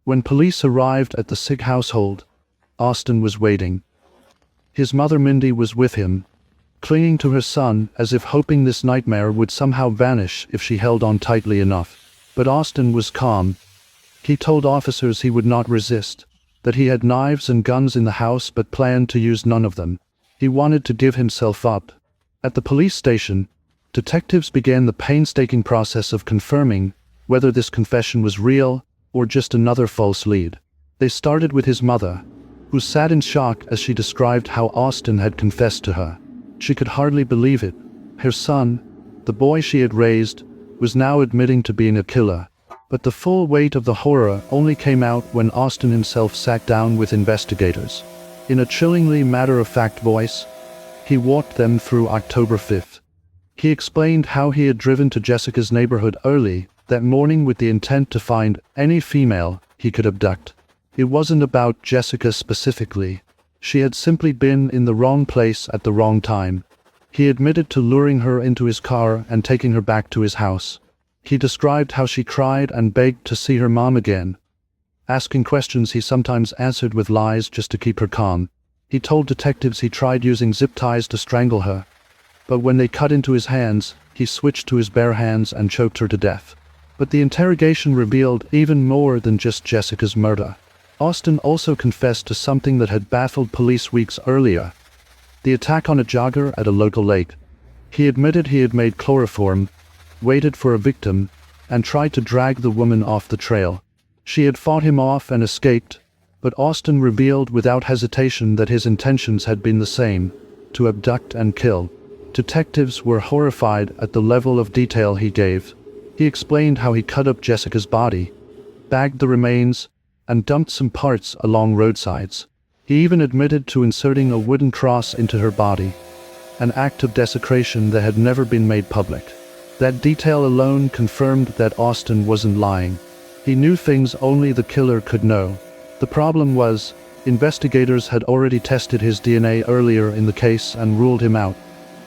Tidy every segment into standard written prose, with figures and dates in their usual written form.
When police arrived at the Sig household, Austin was waiting. His mother Mindy was with him, clinging to her son as if hoping this nightmare would somehow vanish if she held on tightly enough. But Austin was calm. He told officers he would not resist, that he had knives and guns in the house but planned to use none of them. He wanted to give himself up. At the police station, detectives began the painstaking process of confirming whether this confession was real or just another false lead. They started with his mother, who sat in shock as she described how Austin had confessed to her. She could hardly believe it. Her son, the boy she had raised, was now admitting to being a killer. But the full weight of the horror only came out when Austin himself sat down with investigators. In a chillingly matter-of-fact voice, he walked them through October 5th. He explained how he had driven to Jessica's neighborhood early that morning with the intent to find any female he could abduct. It wasn't about Jessica specifically. She had simply been in the wrong place at the wrong time. He admitted to luring her into his car and taking her back to his house. He described how she cried and begged to see her mom again. Asking questions he sometimes answered with lies just to keep her calm. He told detectives he tried using zip ties to strangle her, but when they cut into his hands, he switched to his bare hands and choked her to death. But the interrogation revealed even more than just Jessica's murder. Austin also confessed to something that had baffled police weeks earlier: the attack on a jogger at a local lake. He admitted he had made chloroform, waited for a victim, and tried to drag the woman off the trail. She had fought him off and escaped, but Austin revealed without hesitation that his intentions had been the same: to abduct and kill. Detectives were horrified at the level of detail he gave. He explained how he cut up Jessica's body, bagged the remains, and dumped some parts along roadsides. He even admitted to inserting a wooden cross into her body, an act of desecration that had never been made public. That detail alone confirmed that Austin wasn't lying. He knew things only the killer could know. The problem was, investigators had already tested his DNA earlier in the case and ruled him out.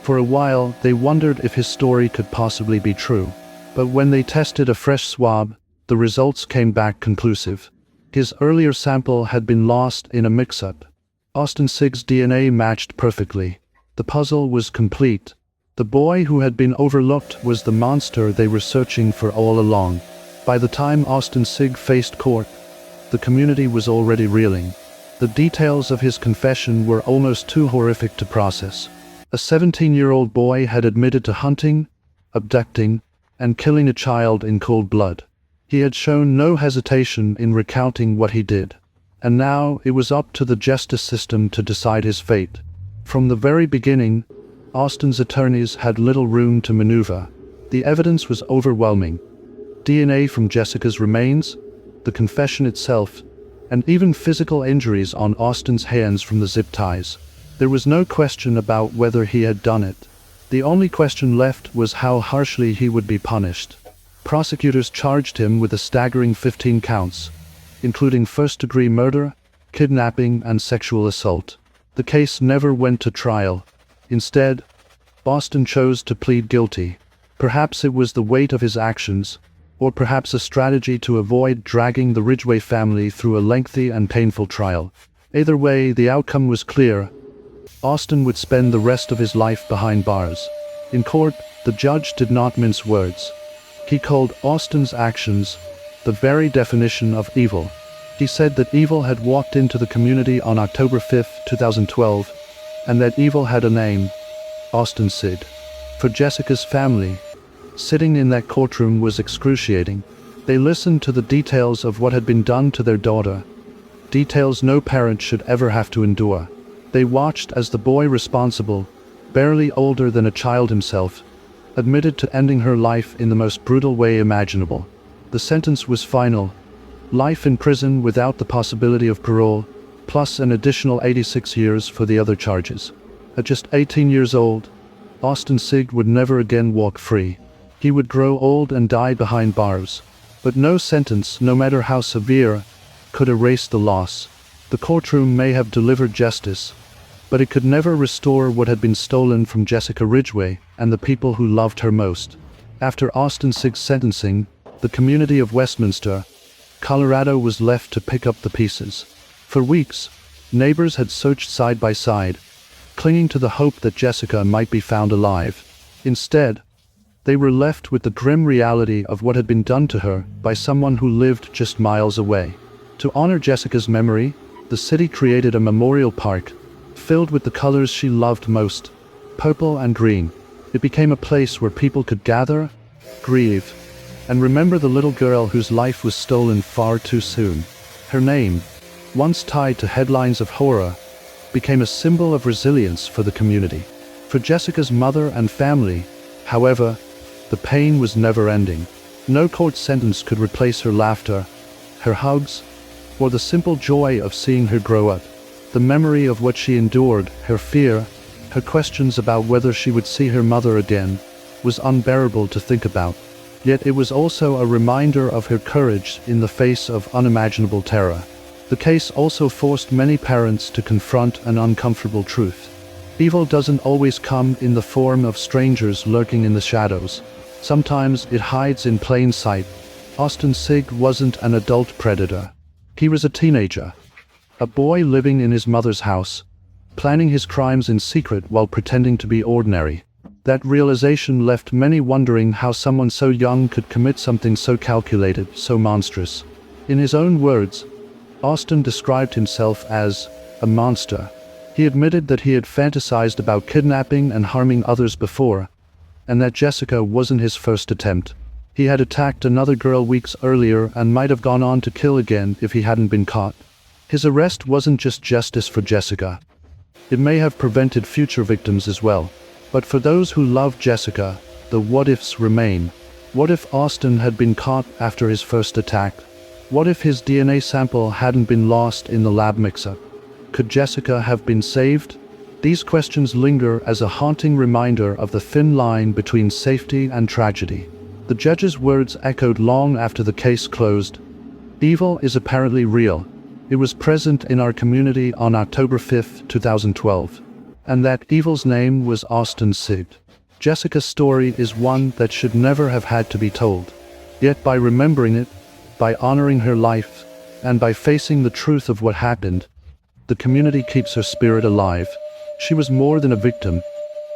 For a while, they wondered if his story could possibly be true. But when they tested a fresh swab, the results came back conclusive. His earlier sample had been lost in a mix-up. Austin Sig's DNA matched perfectly. The puzzle was complete. The boy who had been overlooked was the monster they were searching for all along. By the time Austin Sig faced court, the community was already reeling. The details of his confession were almost too horrific to process. A 17-year-old boy had admitted to hunting, abducting, and killing a child in cold blood. He had shown no hesitation in recounting what he did. And now it was up to the justice system to decide his fate. From the very beginning, Austin's attorneys had little room to maneuver. The evidence was overwhelming. DNA from Jessica's remains, the confession itself, and even physical injuries on Austin's hands from the zip ties. There was no question about whether he had done it. The only question left was how harshly he would be punished. Prosecutors charged him with a staggering 15 counts, including first-degree murder, kidnapping, and sexual assault. The case never went to trial. Instead, Austin chose to plead guilty. Perhaps it was the weight of his actions, or perhaps a strategy to avoid dragging the Ridgway family through a lengthy and painful trial. Either way, the outcome was clear. Austin would spend the rest of his life behind bars. In court, the judge did not mince words. He called Austin's actions the very definition of evil. He said that evil had walked into the community on October 5, 2012, and that evil had a name: Austin Sig. For Jessica's family, sitting in that courtroom was excruciating. They listened to the details of what had been done to their daughter, details no parent should ever have to endure. They watched as the boy responsible, barely older than a child himself, admitted to ending her life in the most brutal way imaginable. The sentence was final: life in prison without the possibility of parole, plus an additional 86 years for the other charges. At just 18 years old, Austin Sig would never again walk free. He would grow old and die behind bars. But no sentence, no matter how severe, could erase the loss. The courtroom may have delivered justice, but it could never restore what had been stolen from Jessica Ridgway and the people who loved her most. After Austin Sig's sentencing, the community of Westminster, Colorado was left to pick up the pieces. For weeks, neighbors had searched side by side, clinging to the hope that Jessica might be found alive. Instead, they were left with the grim reality of what had been done to her by someone who lived just miles away. To honor Jessica's memory, the city created a memorial park filled with the colors she loved most, purple and green. It became a place where people could gather, grieve, and remember the little girl whose life was stolen far too soon. Her name, once tied to headlines of horror, became a symbol of resilience for the community. For Jessica's mother and family, however, the pain was never-ending. No court sentence could replace her laughter, her hugs, or the simple joy of seeing her grow up. The memory of what she endured, her fear, her questions about whether she would see her mother again, was unbearable to think about. Yet it was also a reminder of her courage in the face of unimaginable terror. The case also forced many parents to confront an uncomfortable truth. Evil doesn't always come in the form of strangers lurking in the shadows. Sometimes it hides in plain sight. Austin Sigg wasn't an adult predator. He was a teenager, a boy living in his mother's house, planning his crimes in secret while pretending to be ordinary. That realization left many wondering how someone so young could commit something so calculated, so monstrous. In his own words, Austin described himself as a monster. He admitted that he had fantasized about kidnapping and harming others before, and that Jessica wasn't his first attempt. He had attacked another girl weeks earlier and might have gone on to kill again if he hadn't been caught. His arrest wasn't just justice for Jessica. It may have prevented future victims as well. But for those who loved Jessica, the what-ifs remain. What if Austin had been caught after his first attack? What if his DNA sample hadn't been lost in the lab mix-up? Could Jessica have been saved? These questions linger as a haunting reminder of the thin line between safety and tragedy. The judge's words echoed long after the case closed. Evil is apparently real. It was present in our community on October 5, 2012. And that evil's name was Austin Sigg. Jessica's story is one that should never have had to be told. Yet by remembering it, by honoring her life, and by facing the truth of what happened, the community keeps her spirit alive. She was more than a victim.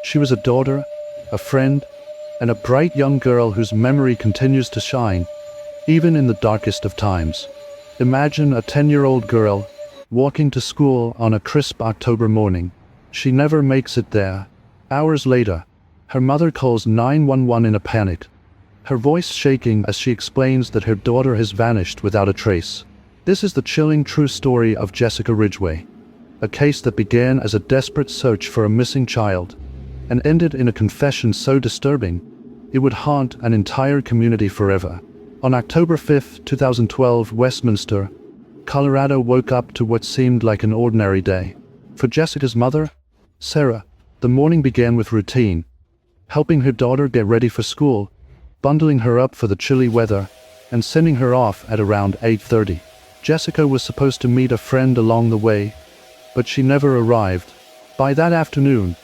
She was a daughter, a friend, and a bright young girl whose memory continues to shine, even in the darkest of times. Imagine a 10-year-old girl walking to school on a crisp October morning. She never makes it there. Hours later, her mother calls 911 in a panic, her voice shaking as she explains that her daughter has vanished without a trace. This is the chilling true story of Jessica Ridgway, a case that began as a desperate search for a missing child and ended in a confession so disturbing it would haunt an entire community forever. On October 5, 2012, Westminster, Colorado woke up to what seemed like an ordinary day. For Jessica's mother, Sarah, the morning began with routine, helping her daughter get ready for school, bundling her up for the chilly weather, and sending her off at around 8:30. Jessica was supposed to meet a friend along the way, but she never arrived. By that afternoon,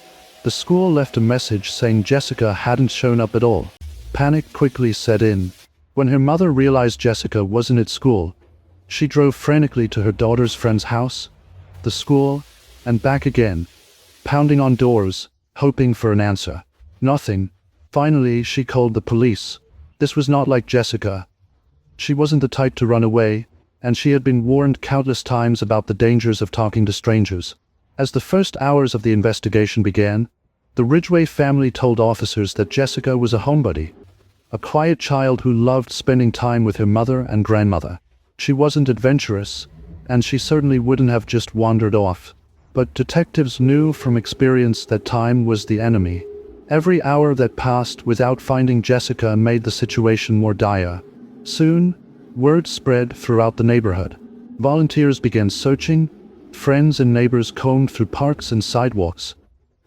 the school left a message saying Jessica hadn't shown up at all. Panic quickly set in. When her mother realized Jessica wasn't at school, she drove frantically to her daughter's friend's house, the school, and back again, pounding on doors, hoping for an answer. Nothing. Finally, she called the police. This was not like Jessica. She wasn't the type to run away, and she had been warned countless times about the dangers of talking to strangers. As the first hours of the investigation began, the Ridgway family told officers that Jessica was a homebody, a quiet child who loved spending time with her mother and grandmother. She wasn't adventurous, and she certainly wouldn't have just wandered off. But detectives knew from experience that time was the enemy. Every hour that passed without finding Jessica made the situation more dire. Soon, word spread throughout the neighborhood. Volunteers began searching, friends and neighbors combed through parks and sidewalks,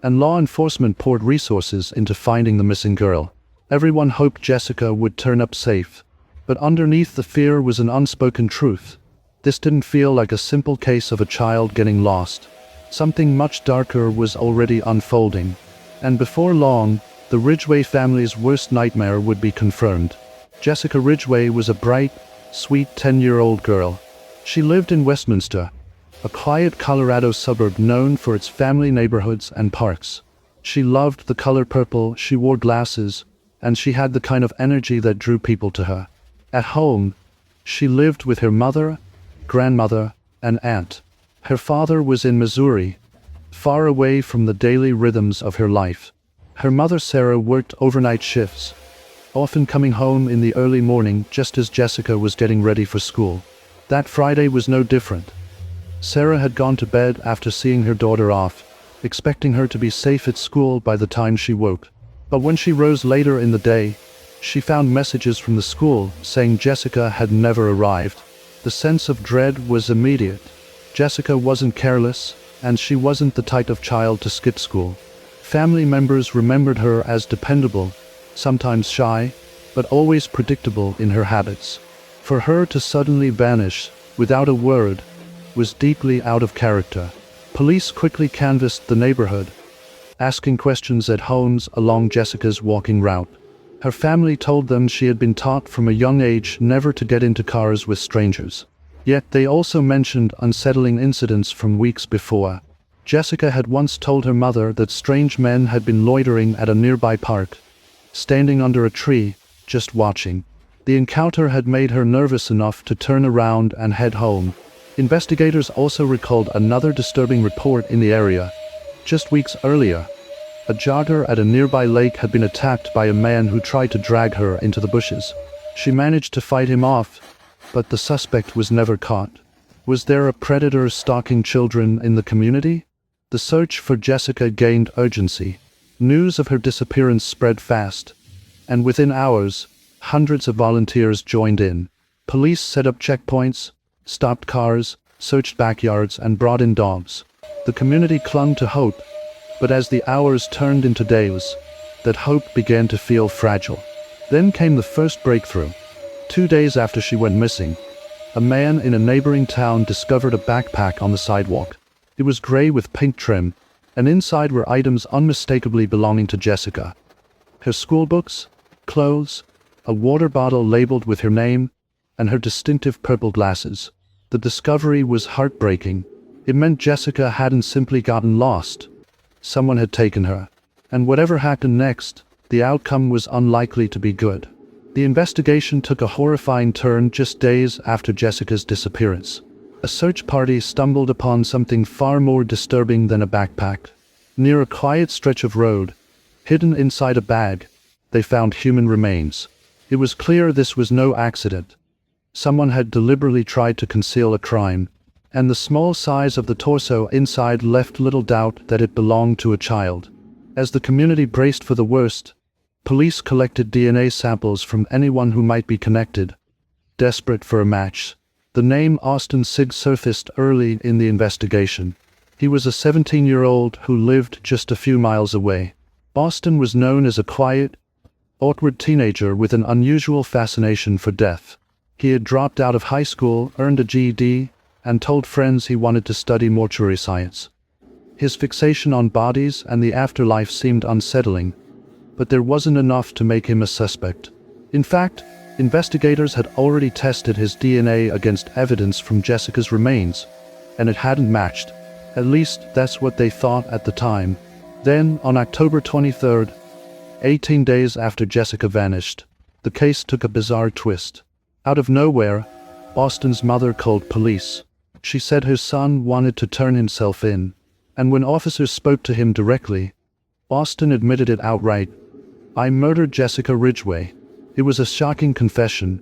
and law enforcement poured resources into finding the missing girl. Everyone hoped Jessica would turn up safe, but underneath the fear was an unspoken truth. This didn't feel like a simple case of a child getting lost. Something much darker was already unfolding, and before long, the Ridgway family's worst nightmare would be confirmed. Jessica Ridgway was a bright, sweet 10-year-old girl. She lived in Westminster, a quiet Colorado suburb known for its family neighborhoods and parks. She loved the color purple, she wore glasses, and she had the kind of energy that drew people to her. At home, she lived with her mother, grandmother, and aunt. Her father was in Missouri, far away from the daily rhythms of her life. Her mother Sarah worked overnight shifts, often coming home in the early morning just as Jessica was getting ready for school. That Friday was no different. Sarah had gone to bed after seeing her daughter off, expecting her to be safe at school by the time she woke. But when she rose later in the day, she found messages from the school saying Jessica had never arrived. The sense of dread was immediate. Jessica wasn't careless, and she wasn't the type of child to skip school. Family members remembered her as dependable, sometimes shy, but always predictable in her habits. For her to suddenly vanish, without a word, was deeply out of character. Police quickly canvassed the neighborhood, asking questions at homes along Jessica's walking route. Her family told them she had been taught from a young age never to get into cars with strangers. Yet they also mentioned unsettling incidents from weeks before. Jessica had once told her mother that strange men had been loitering at a nearby park, standing under a tree, just watching. The encounter had made her nervous enough to turn around and head home. Investigators also recalled another disturbing report in the area. Just weeks earlier, a jogger at a nearby lake had been attacked by a man who tried to drag her into the bushes. She managed to fight him off, but the suspect was never caught. Was there a predator stalking children in the community? The search for Jessica gained urgency. News of her disappearance spread fast, and within hours, hundreds of volunteers joined in. Police set up checkpoints, stopped cars, searched backyards, and brought in dogs. The community clung to hope, but as the hours turned into days, that hope began to feel fragile. Then came the first breakthrough. 2 days after she went missing, a man in a neighboring town discovered a backpack on the sidewalk. It was gray with pink trim, and inside were items unmistakably belonging to Jessica. Her schoolbooks, clothes, a water bottle labeled with her name, and her distinctive purple glasses. The discovery was heartbreaking. It meant Jessica hadn't simply gotten lost. Someone had taken her. And whatever happened next, the outcome was unlikely to be good. The investigation took a horrifying turn just days after Jessica's disappearance. A search party stumbled upon something far more disturbing than a backpack. Near a quiet stretch of road, hidden inside a bag, they found human remains. It was clear this was no accident. Someone had deliberately tried to conceal a crime, and the small size of the torso inside left little doubt that it belonged to a child. As the community braced for the worst, police collected DNA samples from anyone who might be connected. Desperate for a match, the name Austin Sigg surfaced early in the investigation. He was a 17-year-old who lived just a few miles away. Austin was known as a quiet, awkward teenager with an unusual fascination for death. He had dropped out of high school, earned a GED, and told friends he wanted to study mortuary science. His fixation on bodies and the afterlife seemed unsettling, but there wasn't enough to make him a suspect. In fact, investigators had already tested his DNA against evidence from Jessica's remains, and it hadn't matched. At least, that's what they thought at the time. Then, on October 23rd, 18 days after Jessica vanished, the case took a bizarre twist. Out of nowhere, Austin's mother called police. She said her son wanted to turn himself in, and when officers spoke to him directly, Austin admitted it outright. "I murdered Jessica Ridgway." It was a shocking confession,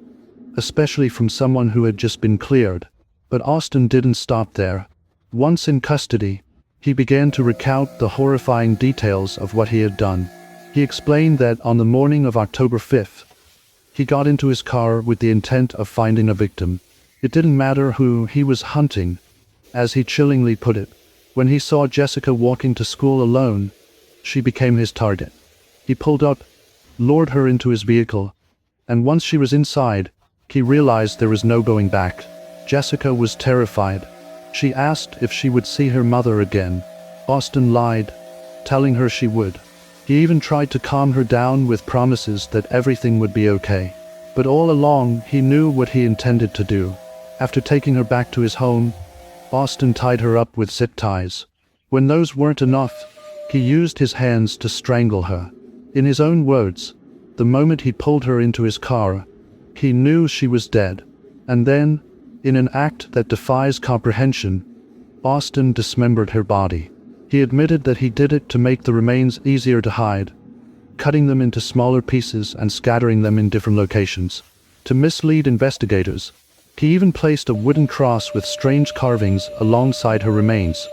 especially from someone who had just been cleared. But Austin didn't stop there. Once in custody, he began to recount the horrifying details of what he had done. He explained that on the morning of October 5th, he got into his car with the intent of finding a victim. It didn't matter who he was hunting, as he chillingly put it. When he saw Jessica walking to school alone, she became his target. He pulled up, lured her into his vehicle, and once she was inside, he realized there was no going back. Jessica was terrified. She asked if she would see her mother again. Austin lied, telling her she would. He even tried to calm her down with promises that everything would be okay. But all along, he knew what he intended to do. After taking her back to his home, Austin tied her up with zip ties. When those weren't enough, he used his hands to strangle her. In his own words, the moment he pulled her into his car, he knew she was dead. And then, in an act that defies comprehension, Austin dismembered her body. He admitted that he did it to make the remains easier to hide, cutting them into smaller pieces and scattering them in different locations. To mislead investigators, he even placed a wooden cross with strange carvings alongside her remains,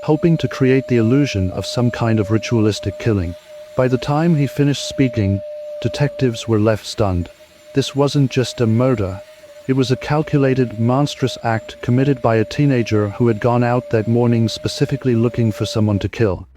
hoping to create the illusion of some kind of ritualistic killing. By the time he finished speaking, detectives were left stunned. This wasn't just a murder. It was a calculated, monstrous act committed by a teenager who had gone out that morning specifically looking for someone to kill.